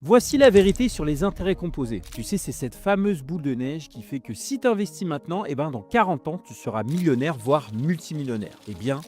Voici la vérité sur les intérêts composés. Tu sais, c'est cette fameuse boule de neige qui fait que si tu investis maintenant, dans 40 ans, tu seras millionnaire, voire multimillionnaire. Eh bien,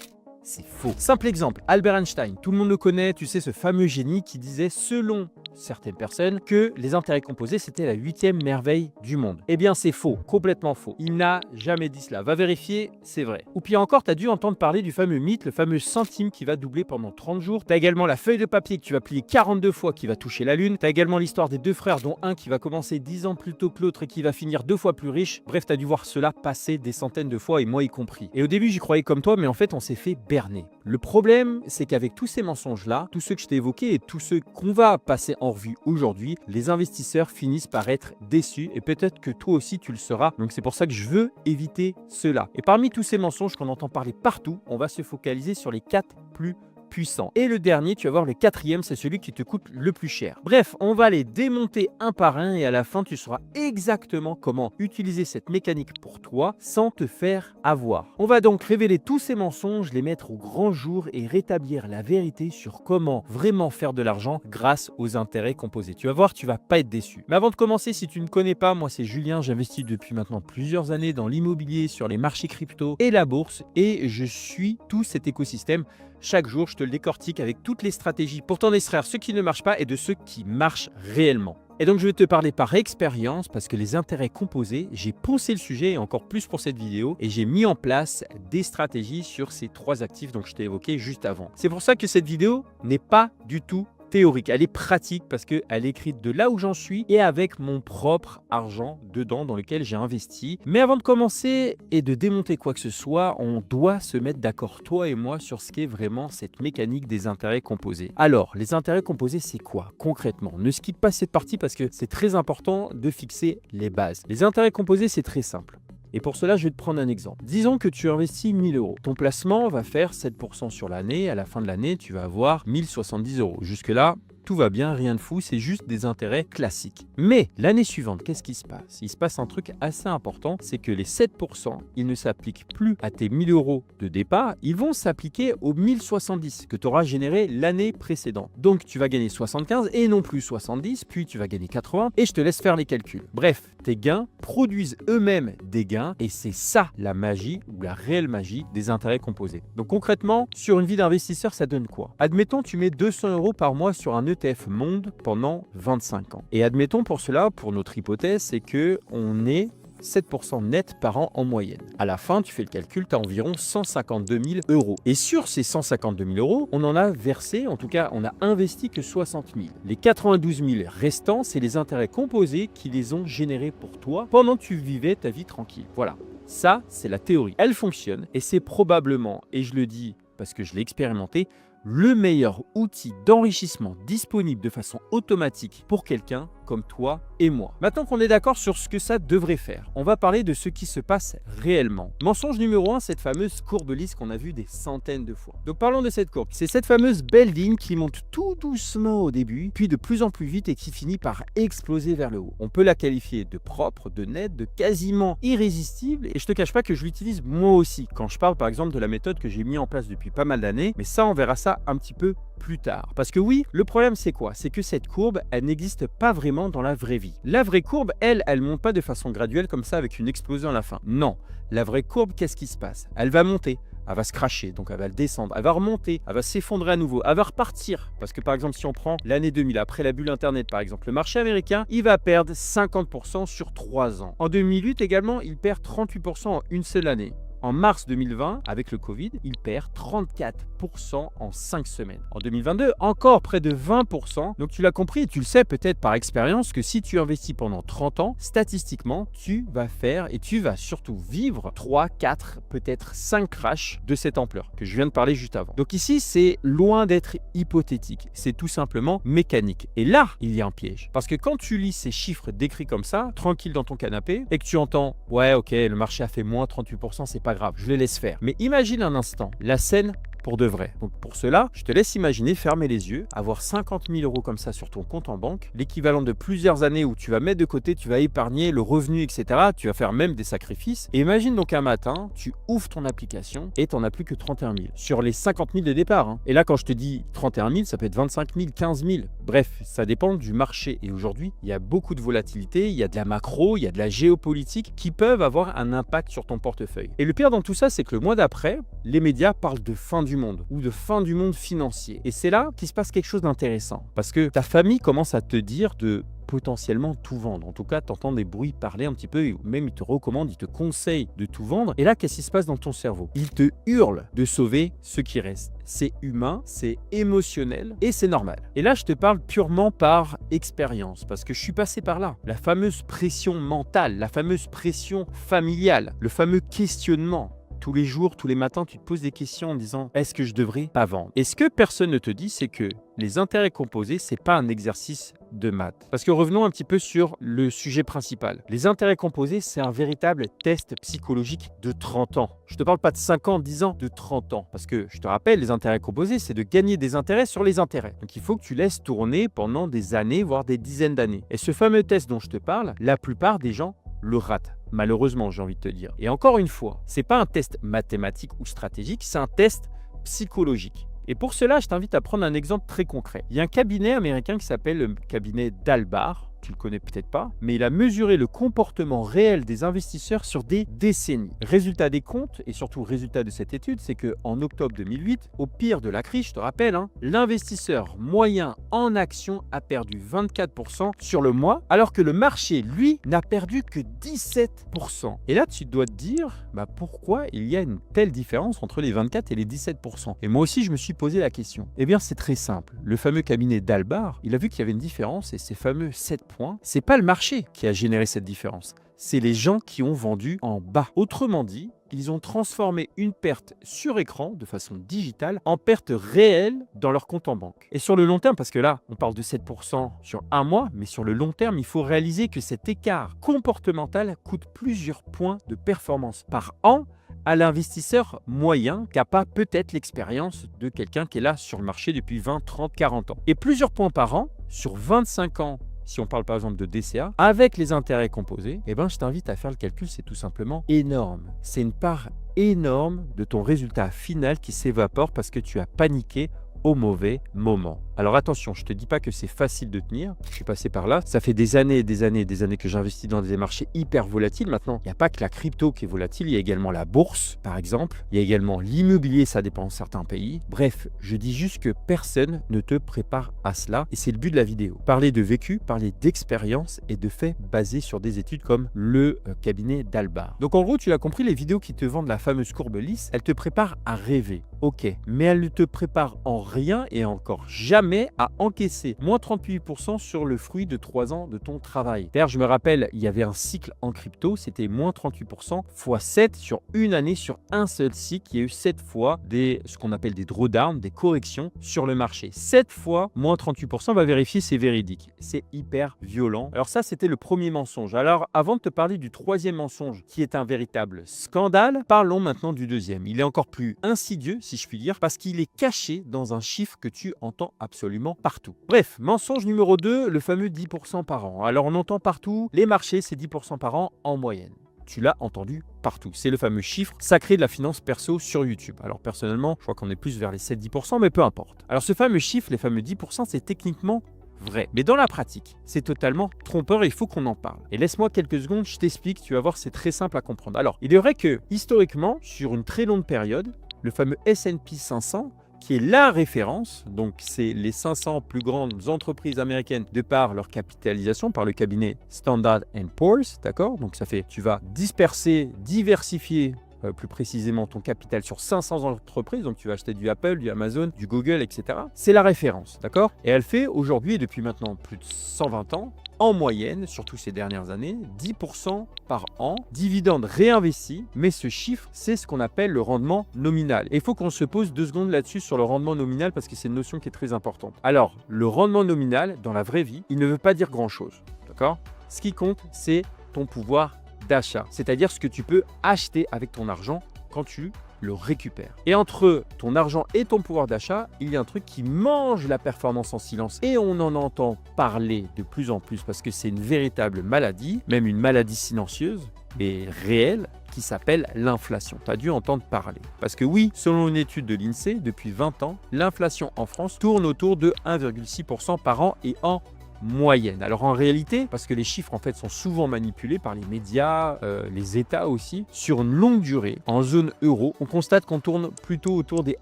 c'est faux. Simple exemple, Albert Einstein, tout le monde le connaît, tu sais, ce fameux génie qui disait, selon certaines personnes, que les intérêts composés, c'était la 8e merveille du monde. Eh bien, c'est faux, complètement faux. Il n'a jamais dit cela. Va vérifier, c'est vrai. Ou pire encore, tu as dû entendre parler du fameux mythe, le fameux centime qui va doubler pendant 30 jours. Tu as également la feuille de papier que tu vas plier 42 fois qui va toucher la lune. Tu as également l'histoire des deux frères, dont un qui va commencer 10 ans plus tôt que l'autre et qui va finir 2 fois plus riche. Bref, tu as dû voir cela passer des centaines de fois, et moi y compris. Et au début, j'y croyais comme toi, mais en fait, on s'est fait berner. Le problème, c'est qu'avec tous ces mensonges-là, tous ceux que je t'ai évoqués et tous ceux qu'on va passer en revue aujourd'hui, les investisseurs finissent par être déçus, et peut-être que toi aussi tu le seras. Donc c'est pour ça que je veux éviter cela. Et parmi tous ces mensonges qu'on entend parler partout, on va se focaliser sur les 4 plus puissant. Et le dernier, tu vas voir, le 4e, c'est celui qui te coûte le plus cher. Bref, on va les démonter un par un et à la fin, tu sauras exactement comment utiliser cette mécanique pour toi sans te faire avoir. On va donc révéler tous ces mensonges, les mettre au grand jour et rétablir la vérité sur comment vraiment faire de l'argent grâce aux intérêts composés. Tu vas voir, tu vas pas être déçu. Mais avant de commencer, si tu ne me connais pas, moi c'est Julien, j'investis depuis maintenant plusieurs années dans l'immobilier, sur les marchés crypto et la bourse, et je suis tout cet écosystème. Chaque jour, je te le décortique avec toutes les stratégies pour t'en extraire ceux qui ne marchent pas et de ceux qui marchent réellement. Et donc, je vais te parler par expérience parce que les intérêts composés, j'ai poncé le sujet et encore plus pour cette vidéo et j'ai mis en place des stratégies sur ces 3 actifs dont je t'ai évoqué juste avant. C'est pour ça que cette vidéo n'est pas du tout théorique, elle est pratique parce qu'elle est écrite de là où j'en suis et avec mon propre argent dedans dans lequel j'ai investi. Mais avant de commencer et de démonter quoi que ce soit, on doit se mettre d'accord, toi et moi, sur ce qu'est vraiment cette mécanique des intérêts composés. Alors, les intérêts composés, c'est quoi concrètement? Ne skippe pas cette partie parce que c'est très important de fixer les bases. Les intérêts composés, c'est très simple. Et pour cela, je vais te prendre un exemple. Disons que tu investis 1000 €. Ton placement va faire 7% sur l'année. À la fin de l'année, tu vas avoir 1070 €. Jusque-là, tout va bien, rien de fou, c'est juste des intérêts classiques. Mais l'année suivante, qu'est-ce qui se passe? Il se passe un truc assez important, c'est que les 7%, ils ne s'appliquent plus à tes 1000 € de départ, ils vont s'appliquer aux 1070 que tu auras généré l'année précédente. Donc tu vas gagner 75 et non plus 70, puis tu vas gagner 80 et je te laisse faire les calculs. Bref, tes gains produisent eux-mêmes des gains et c'est ça la magie ou la réelle magie des intérêts composés. Donc concrètement, sur une vie d'investisseur, ça donne quoi? Admettons, tu mets 200 € par mois sur un ETF Monde pendant 25 ans. Et admettons pour cela, pour notre hypothèse, c'est que on est 7% net par an en moyenne. À la fin, tu fais le calcul, tu as environ 152 000 €. Et sur ces 152 000 €, on en a versé, en tout cas, on a investi que 60 000. Les 92 000 restants, c'est les intérêts composés qui les ont générés pour toi pendant que tu vivais ta vie tranquille. Voilà, ça, c'est la théorie. Elle fonctionne et c'est probablement, et je le dis parce que je l'ai expérimenté, le meilleur outil d'enrichissement disponible de façon automatique pour quelqu'un comme toi et moi. Maintenant qu'on est d'accord sur ce que ça devrait faire, on va parler de ce qui se passe réellement. Mensonge numéro 1, cette fameuse courbe lisse qu'on a vue des centaines de fois. Donc parlons de cette courbe. C'est cette fameuse belle ligne qui monte tout doucement au début, puis de plus en plus vite et qui finit par exploser vers le haut. On peut la qualifier de propre, de net, de quasiment irrésistible, et je te cache pas que je l'utilise moi aussi quand je parle par exemple de la méthode que j'ai mis en place depuis pas mal d'années, mais ça on verra ça un petit peu plus tard. Parce que oui, le problème c'est quoi? C'est que cette courbe, elle n'existe pas vraiment dans la vraie vie. La vraie courbe, elle monte pas de façon graduelle comme ça avec une explosion à la fin. Non, la vraie courbe, qu'est-ce qui se passe? Elle va monter, elle va se cracher, donc elle va descendre, elle va remonter, elle va s'effondrer à nouveau, elle va repartir. Parce que par exemple, si on prend l'année 2000, après la bulle Internet par exemple, le marché américain, il va perdre 50% sur 3 ans. En 2008 également, il perd 38% en une seule année. En mars 2020, avec le Covid, il perd 34% en 5 semaines. En 2022, encore près de 20%. Donc tu l'as compris et tu le sais peut-être par expérience que si tu investis pendant 30 ans, statistiquement, tu vas faire et tu vas surtout vivre 3, 4, peut-être 5 crashs de cette ampleur que je viens de parler juste avant. Donc ici, c'est loin d'être hypothétique. C'est tout simplement mécanique. Et là, il y a un piège. Parce que quand tu lis ces chiffres décrits comme ça, tranquille dans ton canapé, et que tu entends « Ouais, ok, le marché a fait moins 38%, c'est pas grave, je les laisse faire. » Mais imagine un instant la scène pour de vrai. Donc pour cela, je te laisse imaginer fermer les yeux, avoir 50 000 euros comme ça sur ton compte en banque, l'équivalent de plusieurs années où tu vas mettre de côté, tu vas épargner le revenu, etc. Tu vas faire même des sacrifices. Et imagine donc un matin, tu ouvres ton application et tu n'en as plus que 31 000 sur les 50 000 de départ. Et là, quand je te dis 31 000, ça peut être 25 000, 15 000. Bref, ça dépend du marché. Et aujourd'hui, il y a beaucoup de volatilité, il y a de la macro, il y a de la géopolitique qui peuvent avoir un impact sur ton portefeuille. Et le pire dans tout ça, c'est que le mois d'après, les médias parlent de fin du monde ou de fin du monde financier. Et c'est là qu'il se passe quelque chose d'intéressant parce que ta famille commence à te dire de potentiellement tout vendre. En tout cas, tu entends des bruits parler un petit peu, et même ils te recommandent, ils te conseillent de tout vendre. Et là, qu'est-ce qui se passe dans ton cerveau? Ils te hurlent de sauver ce qui reste. C'est humain, c'est émotionnel et c'est normal. Et là, je te parle purement par expérience parce que je suis passé par là. La fameuse pression mentale, la fameuse pression familiale, le fameux questionnement. Tous les jours, tous les matins, tu te poses des questions en disant « Est-ce que je devrais pas vendre ?» Et ce que personne ne te dit, c'est que les intérêts composés, ce n'est pas un exercice de maths. Parce que revenons un petit peu sur le sujet principal. Les intérêts composés, c'est un véritable test psychologique de 30 ans. Je ne te parle pas de 5 ans, 10 ans, de 30 ans. Parce que, je te rappelle, les intérêts composés, c'est de gagner des intérêts sur les intérêts. Donc, il faut que tu laisses tourner pendant des années, voire des dizaines d'années. Et ce fameux test dont je te parle, la plupart des gens le ratent. Malheureusement, j'ai envie de te dire. Et encore une fois, ce n'est pas un test mathématique ou stratégique, c'est un test psychologique. Et pour cela, je t'invite à prendre un exemple très concret. Il y a un cabinet américain qui s'appelle le cabinet Dalbar. Tu le connais peut-être pas, mais il a mesuré le comportement réel des investisseurs sur des décennies. Résultat des comptes, et surtout résultat de cette étude, c'est qu'en octobre 2008, au pire de la crise, je te rappelle, l'investisseur moyen en actions a perdu 24% sur le mois, alors que le marché, lui, n'a perdu que 17%. Et là, tu dois te dire, pourquoi il y a une telle différence entre les 24 et les 17%? Et moi aussi, je me suis posé la question. Eh bien, c'est très simple. Le fameux cabinet Dalbar, il a vu qu'il y avait une différence, et ces fameux 7 points, c'est pas le marché qui a généré cette différence, c'est les gens qui ont vendu en bas. Autrement dit, ils ont transformé une perte sur écran de façon digitale en perte réelle dans leur compte en banque. Et sur le long terme, parce que là, on parle de 7% sur un mois, mais sur le long terme, il faut réaliser que cet écart comportemental coûte plusieurs points de performance par an à l'investisseur moyen qui n'a pas peut-être l'expérience de quelqu'un qui est là sur le marché depuis 20, 30, 40 ans. Et plusieurs points par an sur 25 ans. Si on parle par exemple de DCA, avec les intérêts composés, je t'invite à faire le calcul, c'est tout simplement énorme. C'est une part énorme de ton résultat final qui s'évapore parce que tu as paniqué au mauvais moment. Alors attention, je ne te dis pas que c'est facile de tenir, je suis passé par là. Ça fait des années et des années et des années que j'investis dans des marchés hyper volatiles. Maintenant, il n'y a pas que la crypto qui est volatile, il y a également la bourse, par exemple. Il y a également l'immobilier, ça dépend de certains pays. Bref, je dis juste que personne ne te prépare à cela et c'est le but de la vidéo. Parler de vécu, parler d'expérience et de faits basés sur des études comme le cabinet Dalbar. Donc en gros, tu l'as compris, les vidéos qui te vendent la fameuse courbe lisse, elles te préparent à rêver. Ok, mais elles ne te préparent en rien et encore jamais à encaisser moins 38% sur le fruit de 3 ans de ton travail. D'ailleurs, je me rappelle, il y avait un cycle en crypto, c'était moins 38% x 7 sur une année, sur un seul cycle. Il y a eu 7 fois ce qu'on appelle des drawdowns, des corrections sur le marché. 7 fois moins 38%, on va vérifier, c'est véridique. C'est hyper violent. Alors ça, c'était le premier mensonge. Alors, avant de te parler du troisième mensonge, qui est un véritable scandale, parlons maintenant du deuxième. Il est encore plus insidieux, si je puis dire, parce qu'il est caché dans un chiffre que tu entends absolument partout. Bref, mensonge numéro 2, le fameux 10% par an. Alors on entend partout, les marchés, c'est 10% par an en moyenne. Tu l'as entendu partout. C'est le fameux chiffre sacré de la finance perso sur YouTube. Alors personnellement, je crois qu'on est plus vers les 7-10%, mais peu importe. Alors ce fameux chiffre, les fameux 10%, c'est techniquement vrai. Mais dans la pratique, c'est totalement trompeur et il faut qu'on en parle. Et laisse-moi quelques secondes, je t'explique, tu vas voir, c'est très simple à comprendre. Alors, il y aurait que, historiquement, sur une très longue période, le fameux S&P 500, qui est la référence, donc c'est les 500 plus grandes entreprises américaines de par leur capitalisation, par le cabinet Standard & Poor's, d'accord? Donc ça fait, tu vas disperser, diversifier plus précisément ton capital sur 500 entreprises, donc tu vas acheter du Apple, du Amazon, du Google, etc. C'est la référence, d'accord? Et elle fait aujourd'hui, et depuis maintenant plus de 120 ans, en moyenne, surtout ces dernières années, 10% par an, dividendes réinvestis, mais ce chiffre, c'est ce qu'on appelle le rendement nominal. Et il faut qu'on se pose 2 secondes là-dessus sur le rendement nominal parce que c'est une notion qui est très importante. Alors, le rendement nominal, dans la vraie vie, il ne veut pas dire grand-chose, d'accord? Ce qui compte, c'est ton pouvoir d'achat, c'est-à-dire ce que tu peux acheter avec ton argent quand tu le récupère. Et entre ton argent et ton pouvoir d'achat, il y a un truc qui mange la performance en silence. Et on en entend parler de plus en plus parce que c'est une véritable maladie, même une maladie silencieuse, mais réelle, qui s'appelle l'inflation. Tu as dû entendre parler. Parce que oui, selon une étude de l'INSEE, depuis 20 ans, l'inflation en France tourne autour de 1,6% par an et en moyenne. Alors en réalité, parce que les chiffres en fait sont souvent manipulés par les médias, les États aussi, sur une longue durée, en zone euro, on constate qu'on tourne plutôt autour des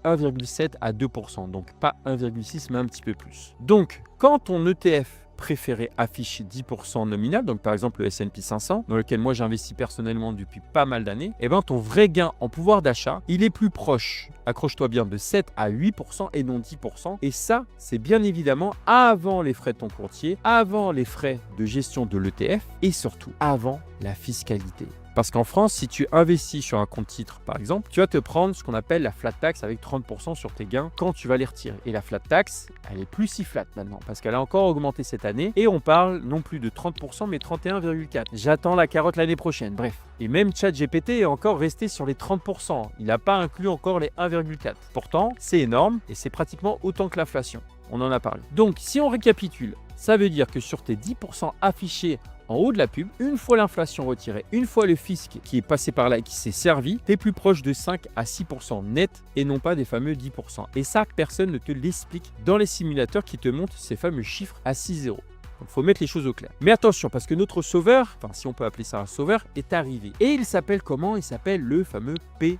1,7 à 2%. Donc pas 1,6 mais un petit peu plus. Donc quand ton ETF préféré affiche 10% nominal, donc par exemple le S&P 500, dans lequel moi j'investis personnellement depuis pas mal d'années, et ben ton vrai gain en pouvoir d'achat, il est plus proche, accroche-toi bien, de 7 à 8% et non 10%. Et ça, c'est bien évidemment avant les frais de ton courtier, avant les frais de gestion de l'ETF et surtout avant la fiscalité. Parce qu'en France, si tu investis sur un compte titre, par exemple, tu vas te prendre ce qu'on appelle la flat tax avec 30% sur tes gains quand tu vas les retirer. Et la flat tax, elle est plus si flat maintenant parce qu'elle a encore augmenté cette année et on parle non plus de 30% mais 31,4%. J'attends la carotte l'année prochaine, bref. Et même ChatGPT est encore resté sur les 30%. Il n'a pas inclus encore les 1,4%. Pourtant, c'est énorme et c'est pratiquement autant que l'inflation. On en a parlé. Donc, si on récapitule, ça veut dire que sur tes 10% affichés en haut de la pub, une fois l'inflation retirée, une fois le fisc qui est passé par là et qui s'est servi, tu es plus proche de 5 à 6% net et non pas des fameux 10%. Et ça, personne ne te l'explique dans les simulateurs qui te montrent ces fameux chiffres à 6,0. Donc, il faut mettre les choses au clair. Mais attention, parce que notre sauveur, enfin si on peut appeler ça un sauveur, est arrivé. Et il s'appelle comment? Il s'appelle le fameux PEA.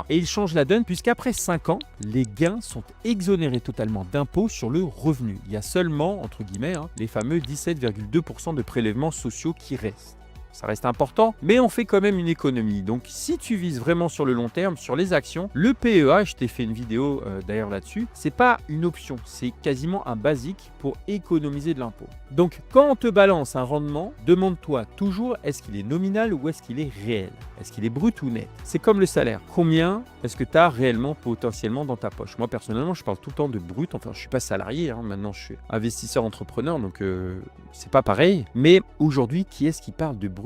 Et il change la donne puisqu'après 5 ans, les gains sont exonérés totalement d'impôts sur le revenu. Il y a seulement, entre guillemets, les fameux 17,2% de prélèvements sociaux qui restent. Ça reste important, mais on fait quand même une économie. Donc, si tu vises vraiment sur le long terme, sur les actions, le PEA, je t'ai fait une vidéo d'ailleurs là-dessus, c'est pas une option, c'est quasiment un basique pour économiser de l'impôt. Donc, quand on te balance un rendement, demande-toi toujours est-ce qu'il est nominal ou est-ce qu'il est réel? Est-ce qu'il est brut ou net? C'est comme le salaire. Combien est-ce que tu as réellement potentiellement dans ta poche? Moi, personnellement, je parle tout le temps de brut. Enfin, je suis pas salarié. Maintenant, je suis investisseur entrepreneur, donc c'est pas pareil. Mais aujourd'hui, qui est-ce qui parle de brut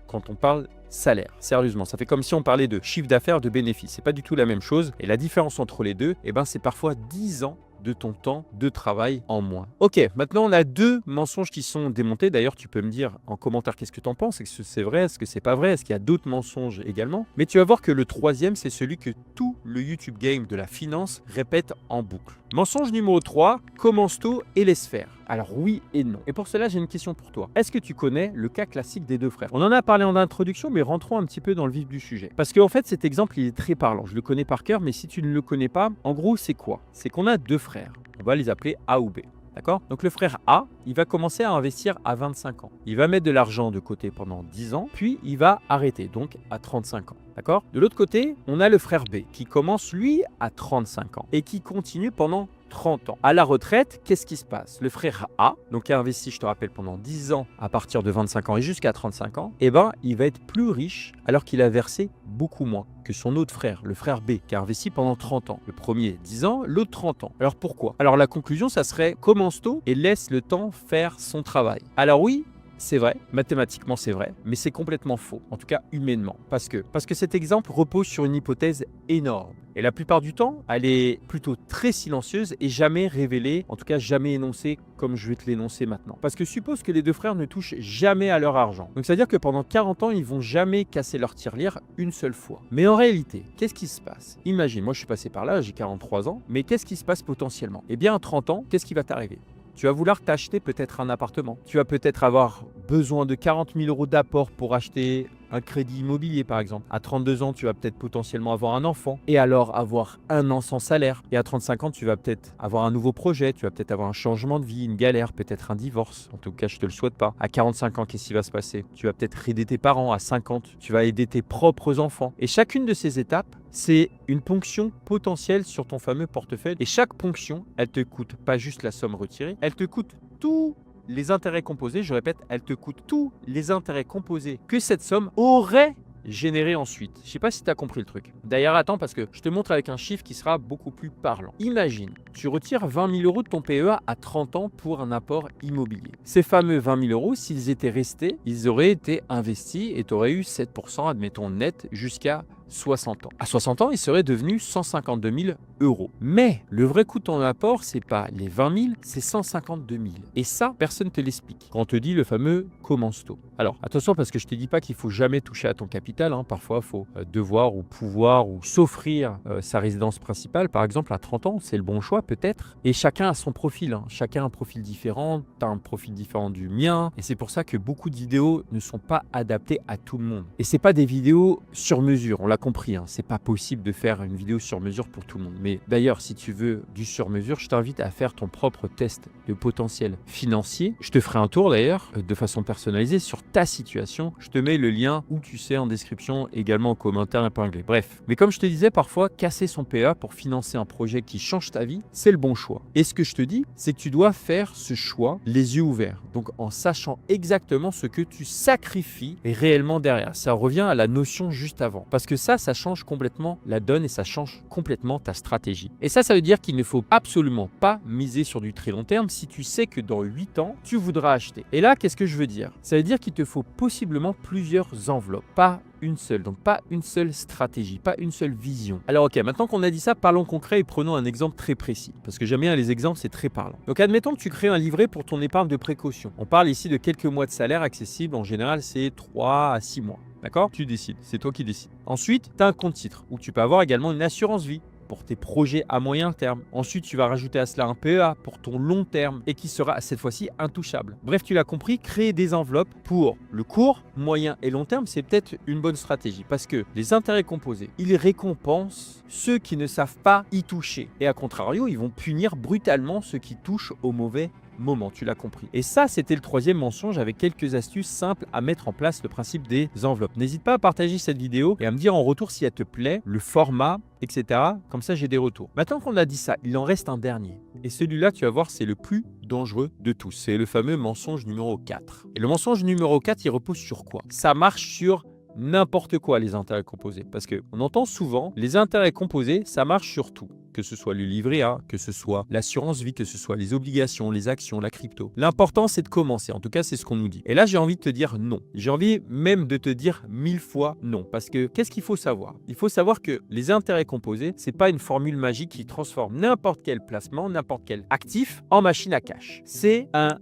quand on parle salaire? Sérieusement, ça fait comme si on parlait de chiffre d'affaires, de bénéfices. C'est pas du tout la même chose. Et la différence entre les deux, c'est parfois 10 ans de ton temps de travail en moins. Ok, maintenant on a 2 mensonges qui sont démontés. D'ailleurs, tu peux me dire en commentaire qu'est-ce que tu en penses. Est-ce que c'est vrai? Est-ce que c'est pas vrai? Est-ce qu'il y a d'autres mensonges également? Mais tu vas voir que le 3e, c'est celui que tout le YouTube game de la finance répète en boucle. Mensonge numéro 3, commence tôt et laisse faire. Alors oui et non. Et pour cela, j'ai une question pour toi. Est-ce que tu connais le cas classique des 2 frères? On en a parlé en introduction, mais rentrons un petit peu dans le vif du sujet. Parce qu'en fait, cet exemple, il est très parlant. Je le connais par cœur, mais si tu ne le connais pas, en gros, c'est quoi? C'est qu'on a 2 frères. On va les appeler A ou B. D'accord? Donc le frère A, il va commencer à investir à 25 ans. Il va mettre de l'argent de côté pendant 10 ans, puis il va arrêter, donc à 35 ans. D'accord? De l'autre côté, on a le frère B qui commence lui à 35 ans et qui continue pendant 30 ans. À la retraite, qu'est-ce qui se passe? Le frère A, donc qui a investi, je te rappelle, pendant 10 ans à partir de 25 ans et jusqu'à 35 ans, il va être plus riche alors qu'il a versé beaucoup moins que son autre frère, le frère B, qui a investi pendant 30 ans. Le premier 10 ans, l'autre 30 ans. Alors pourquoi? Alors la conclusion, ça serait commence tôt et laisse le temps faire son travail. Alors oui, c'est vrai, mathématiquement c'est vrai, mais c'est complètement faux, en tout cas humainement. Parce que cet exemple repose sur une hypothèse énorme. Et la plupart du temps, elle est plutôt très silencieuse et jamais révélée, en tout cas jamais énoncée comme je vais te l'énoncer maintenant. Parce que suppose que les 2 frères ne touchent jamais à leur argent. Donc c'est-à-dire que pendant 40 ans, ils vont jamais casser leur tirelire une seule fois. Mais en réalité, qu'est-ce qui se passe? Imagine, moi je suis passé par là, j'ai 43 ans, mais qu'est-ce qui se passe potentiellement? Eh bien à 30 ans, qu'est-ce qui va t'arriver? Tu vas vouloir t'acheter peut-être un appartement. Tu vas peut-être avoir besoin de 40 000 € d'apport pour acheter un crédit immobilier par exemple. À 32 ans, tu vas peut-être potentiellement avoir un enfant et alors avoir 1 an sans salaire. Et à 35 ans, tu vas peut-être avoir un nouveau projet, tu vas peut-être avoir un changement de vie, une galère, peut-être un divorce. En tout cas, je te le souhaite pas. À 45 ans, qu'est-ce qui va se passer? Tu vas peut-être aider tes parents. À 50, tu vas aider tes propres enfants. Et chacune de ces étapes, c'est une ponction potentielle sur ton fameux portefeuille. Et chaque ponction, elle te coûte pas juste la somme retirée, elle te coûte tout les intérêts composés, je répète, elle te coûte tous les intérêts composés que cette somme aurait généré ensuite. Je sais pas si tu as compris le truc. D'ailleurs, attends, parce que je te montre avec un chiffre qui sera beaucoup plus parlant. Imagine, tu retires 20 000 € de ton PEA à 30 ans pour un apport immobilier. Ces fameux 20 000 €, s'ils étaient restés, ils auraient été investis et tu aurais eu 7%, admettons, net jusqu'à 60 ans. À 60 ans, il serait devenu 152 000 euros. Mais le vrai coût de ton apport, c'est pas les 20 000, c'est 152 000. Et ça, personne ne te l'explique. Quand on te dit le fameux commence tôt. Alors, attention parce que je te dis pas qu'il faut jamais toucher à ton capital. Parfois, il faut devoir ou pouvoir ou s'offrir sa résidence principale. Par exemple, à 30 ans, c'est le bon choix peut-être. Et chacun a son profil. Chacun a un profil différent. Tu as un profil différent du mien. Et c'est pour ça que beaucoup de vidéos ne sont pas adaptées à tout le monde. Et c'est pas des vidéos sur mesure. On l'a compris. C'est pas possible de faire une vidéo sur mesure pour tout le monde. Mais d'ailleurs, si tu veux du sur mesure, je t'invite à faire ton propre test de potentiel financier. Je te ferai un tour d'ailleurs de façon personnalisée sur ta situation. Je te mets le lien où tu sais en description, également en commentaire épinglé. Bref, mais comme je te disais, parfois casser son PEA pour financer un projet qui change ta vie, c'est le bon choix. Et ce que je te dis, c'est que tu dois faire ce choix les yeux ouverts. Donc en sachant exactement ce que tu sacrifies réellement derrière. Ça revient à la notion juste avant. Parce que ça change complètement la donne et ça change complètement ta stratégie. Et ça veut dire qu'il ne faut absolument pas miser sur du très long terme si tu sais que dans 8 ans, tu voudras acheter. Et là, qu'est-ce que je veux dire? Ça veut dire qu'il te faut possiblement plusieurs enveloppes, pas une seule, donc pas une seule stratégie, pas une seule vision. Alors ok, maintenant qu'on a dit ça, parlons concret et prenons un exemple très précis, parce que j'aime bien les exemples, c'est très parlant. Donc admettons que tu crées un livret pour ton épargne de précaution. On parle ici de quelques mois de salaire accessible, en général c'est 3 à 6 mois. D'accord? Tu décides, c'est toi qui décides. Ensuite, tu as un compte titre où tu peux avoir également une assurance vie pour tes projets à moyen terme. Ensuite, tu vas rajouter à cela un PEA pour ton long terme et qui sera cette fois-ci intouchable. Bref, tu l'as compris, créer des enveloppes pour le court, moyen et long terme, c'est peut-être une bonne stratégie parce que les intérêts composés, ils récompensent ceux qui ne savent pas y toucher. Et à contrario, ils vont punir brutalement ceux qui touchent au mauvais moment, tu l'as compris. Et ça, c'était le troisième mensonge avec quelques astuces simples à mettre en place, le principe des enveloppes. N'hésite pas à partager cette vidéo et à me dire en retour si elle te plaît, le format, etc. Comme ça, j'ai des retours. Maintenant qu'on a dit ça, il en reste un dernier. Et celui-là, tu vas voir, c'est le plus dangereux de tous. C'est le fameux mensonge numéro 4. Et le mensonge numéro 4, il repose sur quoi? Ça marche sur n'importe quoi, les intérêts composés. Parce qu'on entend souvent, les intérêts composés, ça marche sur tout. Que ce soit le livret A, que ce soit l'assurance vie, que ce soit les obligations, les actions, la crypto. L'important, c'est de commencer. En tout cas, c'est ce qu'on nous dit. Et là, j'ai envie de te dire non. J'ai envie même de te dire 1000 fois non. Parce que qu'est-ce qu'il faut savoir? Il faut savoir que les intérêts composés, c'est pas une formule magique qui transforme n'importe quel placement, n'importe quel actif en machine à cash. C'est un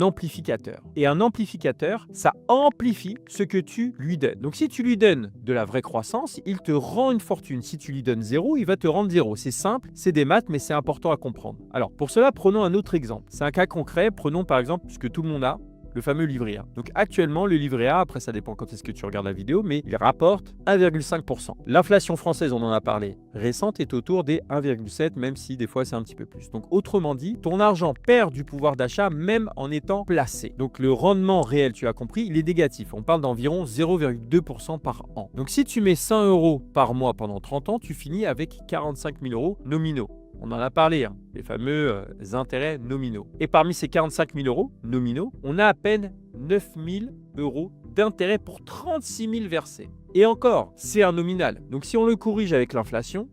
amplificateur. Et un amplificateur, ça amplifie ce que tu lui donnes. Donc si tu lui donnes de la vraie croissance, il te rend une fortune. Si tu lui donnes 0, il va te rendre 0. C'est simple, c'est des maths, mais c'est important à comprendre. Alors pour cela, prenons un autre exemple. C'est un cas concret. Prenons par exemple ce que tout le monde a, le fameux livret A. Donc actuellement, le livret A, après ça dépend quand est-ce que tu regardes la vidéo, mais il rapporte 1,5%. L'inflation française, on en a parlé, récente est autour des 1,7, même si des fois c'est un petit peu plus. Donc autrement dit, ton argent perd du pouvoir d'achat même en étant placé. Donc le rendement réel, tu as compris, il est négatif. On parle d'environ 0,2% par an. Donc si tu mets 100 euros par mois pendant 30 ans, tu finis avec 45 000 euros nominaux. On en a parlé, les fameux intérêts nominaux. Et parmi ces 45 000 euros nominaux, on a à peine 9 000 euros d'intérêt pour 36 000 versés. Et encore, c'est un nominal. Donc si on le corrige avec l'inflation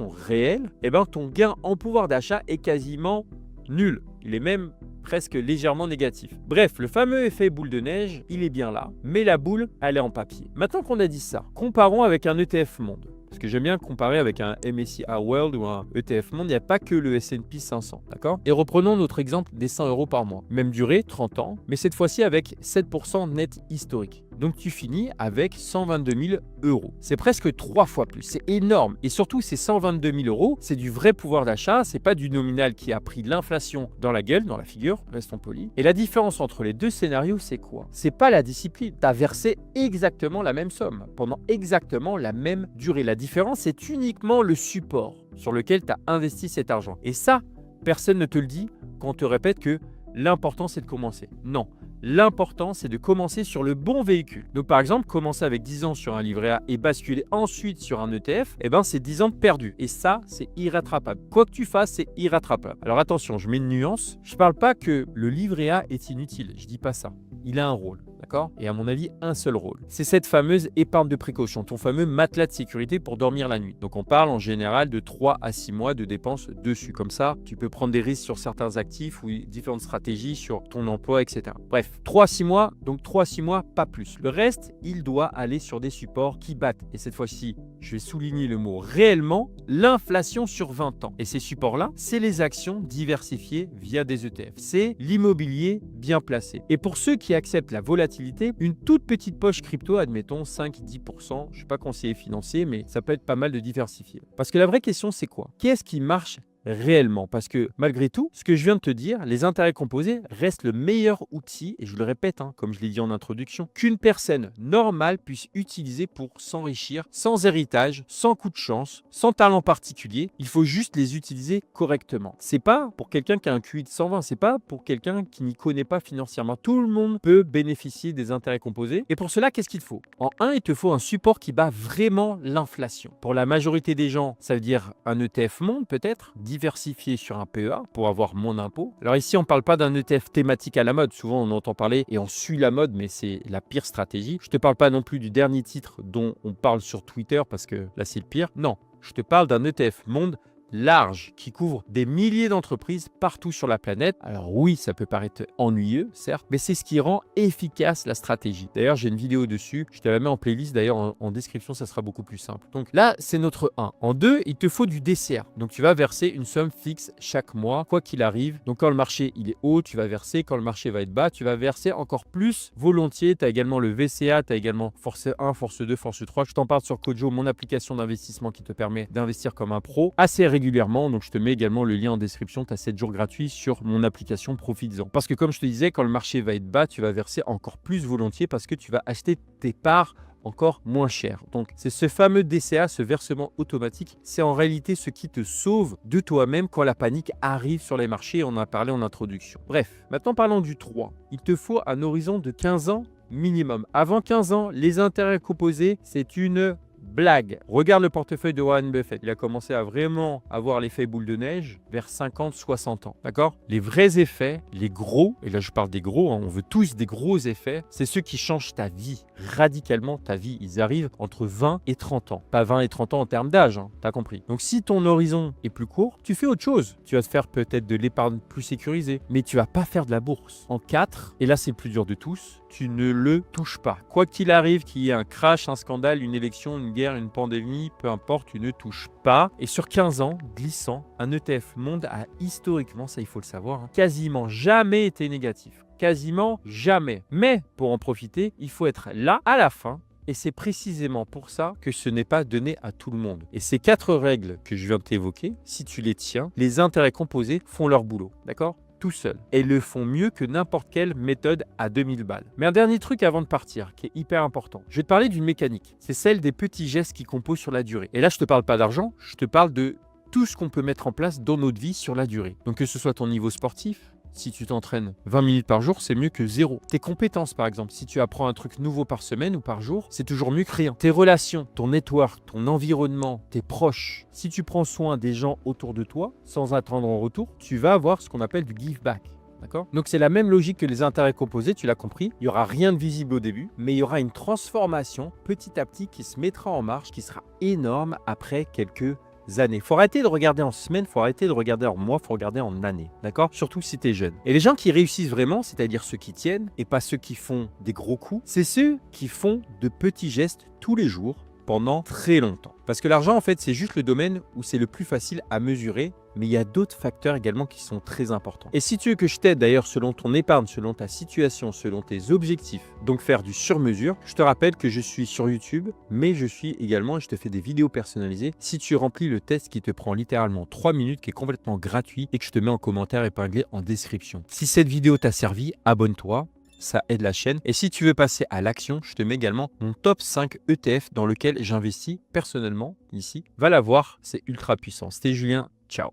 réelle, ton gain en pouvoir d'achat est quasiment nul. Il est même presque légèrement négatif. Bref, le fameux effet boule de neige, il est bien là, mais la boule, elle est en papier. Maintenant qu'on a dit ça, comparons avec un ETF Monde. Parce que j'aime bien comparer avec un MSCI World ou un ETF Monde, il n'y a pas que le S&P 500, d'accord? Et reprenons notre exemple des 100 euros par mois. Même durée, 30 ans, mais cette fois-ci avec 7% net historique. Donc tu finis avec 122 000 euros. C'est presque 3 fois plus, c'est énorme. Et surtout, ces 122 000 euros, c'est du vrai pouvoir d'achat, c'est pas du nominal qui a pris l'inflation dans la gueule, dans la figure, restons polis. Et la différence entre les deux scénarios, c'est quoi? C'est pas la discipline. Tu as versé exactement la même somme, pendant exactement la même durée. La différence, c'est uniquement le support sur lequel tu as investi cet argent. Et ça, personne ne te le dit quand on te répète que l'important, c'est de commencer. Non. L'important, c'est de commencer sur le bon véhicule. Donc, par exemple, commencer avec 10 ans sur un livret A et basculer ensuite sur un ETF, c'est 10 ans de perdu. Et ça, c'est irrattrapable. Quoi que tu fasses, c'est irrattrapable. Alors attention, je mets une nuance. Je ne parle pas que le livret A est inutile. Je ne dis pas ça. Il a un rôle. D'accord? Et à mon avis, un seul rôle. C'est cette fameuse épargne de précaution, ton fameux matelas de sécurité pour dormir la nuit. Donc on parle en général de 3 à 6 mois de dépenses dessus. Comme ça, tu peux prendre des risques sur certains actifs ou différentes stratégies sur ton emploi, etc. Bref, 3-6 mois, donc 3-6 mois, pas plus. Le reste, il doit aller sur des supports qui battent. Et cette fois-ci, je vais souligner le mot réellement, l'inflation sur 20 ans. Et ces supports-là, c'est les actions diversifiées via des ETF. C'est l'immobilier bien placé. Et pour ceux qui acceptent la volatilité, une toute petite poche crypto, admettons 5-10%, je ne suis pas conseiller financier, mais ça peut être pas mal de diversifier. Parce que la vraie question, c'est quoi? Qu'est-ce qui marche réellement? Parce que malgré tout, ce que je viens de te dire, les intérêts composés restent le meilleur outil, et je le répète, comme je l'ai dit en introduction, qu'une personne normale puisse utiliser pour s'enrichir sans héritage, sans coup de chance, sans talent particulier. Il faut juste les utiliser correctement. C'est pas pour quelqu'un qui a un QI de 120, c'est pas pour quelqu'un qui n'y connaît pas financièrement. Tout le monde peut bénéficier des intérêts composés. Et pour cela, qu'est-ce qu'il faut? En un, il te faut un support qui bat vraiment l'inflation. Pour la majorité des gens, ça veut dire un ETF monde peut-être, diversifié sur un PEA pour avoir moins d'impôts. Alors ici, on ne parle pas d'un ETF thématique à la mode. Souvent, on entend parler et on suit la mode, mais c'est la pire stratégie. Je ne te parle pas non plus du dernier titre dont on parle sur Twitter parce que là, c'est le pire. Non, je te parle d'un ETF monde large qui couvre des milliers d'entreprises partout sur la planète. Alors oui, ça peut paraître ennuyeux, certes, mais c'est ce qui rend efficace la stratégie. D'ailleurs, j'ai une vidéo dessus. Je te la mets en playlist. D'ailleurs, en description, ça sera beaucoup plus simple. Donc là, c'est notre 1. En 2, il te faut du DCA. Donc tu vas verser une somme fixe chaque mois, quoi qu'il arrive. Donc quand le marché il est haut, tu vas verser. Quand le marché va être bas, tu vas verser encore plus volontiers. Tu as également le VCA, tu as également Force 1, Force 2, Force 3. Je t'en parle sur Kojo, mon application d'investissement qui te permet d'investir comme un pro assez régulièrement. Donc je te mets également le lien en description. Tu as 7 jours gratuits sur mon application, profites-en. Parce que comme je te disais, quand le marché va être bas, tu vas verser encore plus volontiers parce que tu vas acheter tes parts encore moins cher. Donc c'est ce fameux DCA, ce versement automatique, c'est en réalité ce qui te sauve de toi-même quand la panique arrive sur les marchés. On en a parlé en introduction. Bref, maintenant parlons du 3. Il te faut un horizon de 15 ans minimum. Avant 15 ans, les intérêts composés, c'est une blague. Regarde le portefeuille de Warren Buffett. Il a commencé à vraiment avoir l'effet boule de neige vers 50-60 ans. D'accord? Les vrais effets, les gros, et là je parle des gros, on veut tous des gros effets, c'est ceux qui changent ta vie, radicalement ta vie. Ils arrivent entre 20 et 30 ans. Pas 20 et 30 ans en termes d'âge, t'as compris. Donc si ton horizon est plus court, tu fais autre chose. Tu vas te faire peut-être de l'épargne plus sécurisée, mais tu vas pas faire de la bourse. En 4, et là c'est le plus dur de tous, tu ne le touches pas. Quoi qu'il arrive, qu'il y ait un crash, un scandale, une élection, une guerre, une pandémie, peu importe, tu ne touches pas. Et sur 15 ans, glissant, un ETF monde a historiquement, ça il faut le savoir, quasiment jamais été négatif. Quasiment jamais. Mais pour en profiter, il faut être là à la fin. Et c'est précisément pour ça que ce n'est pas donné à tout le monde. Et ces 4 règles que je viens de t'évoquer, si tu les tiens, les intérêts composés font leur boulot. D'accord ? Tout seul. Et ils le font mieux que n'importe quelle méthode à 2000 balles. Mais un dernier truc avant de partir, qui est hyper important. Je vais te parler d'une mécanique. C'est celle des petits gestes qui composent sur la durée. Et là, je te parle pas d'argent, je te parle de tout ce qu'on peut mettre en place dans notre vie sur la durée. Donc que ce soit ton niveau sportif, si tu t'entraînes 20 minutes par jour, c'est mieux que 0. Tes compétences, par exemple, si tu apprends un truc nouveau par semaine ou par jour, c'est toujours mieux que rien. Tes relations, ton network, ton environnement, tes proches. Si tu prends soin des gens autour de toi, sans attendre en retour, tu vas avoir ce qu'on appelle du give back. D'accord ? Donc c'est la même logique que les intérêts composés, tu l'as compris. Il n'y aura rien de visible au début, mais il y aura une transformation petit à petit qui se mettra en marche, qui sera énorme après quelques années. Faut arrêter de regarder en semaines, faut arrêter de regarder en mois, faut regarder en années, d'accord? Surtout si tu es jeune. Et les gens qui réussissent vraiment, c'est-à-dire ceux qui tiennent et pas ceux qui font des gros coups, c'est ceux qui font de petits gestes tous les jours pendant très longtemps. Parce que l'argent, en fait, c'est juste le domaine où c'est le plus facile à mesurer, mais il y a d'autres facteurs également qui sont très importants. Et si tu veux que je t'aide d'ailleurs selon ton épargne, selon ta situation, selon tes objectifs, donc faire du sur-mesure, je te rappelle que je suis sur YouTube, mais je suis également, et je te fais des vidéos personnalisées si tu remplis le test qui te prend littéralement 3 minutes, qui est complètement gratuit et que je te mets en commentaire épinglé en description. Si cette vidéo t'a servi, abonne-toi. Ça aide la chaîne. Et si tu veux passer à l'action, je te mets également mon top 5 ETF dans lequel j'investis personnellement ici. Va la voir, c'est ultra puissant. C'était Julien, ciao.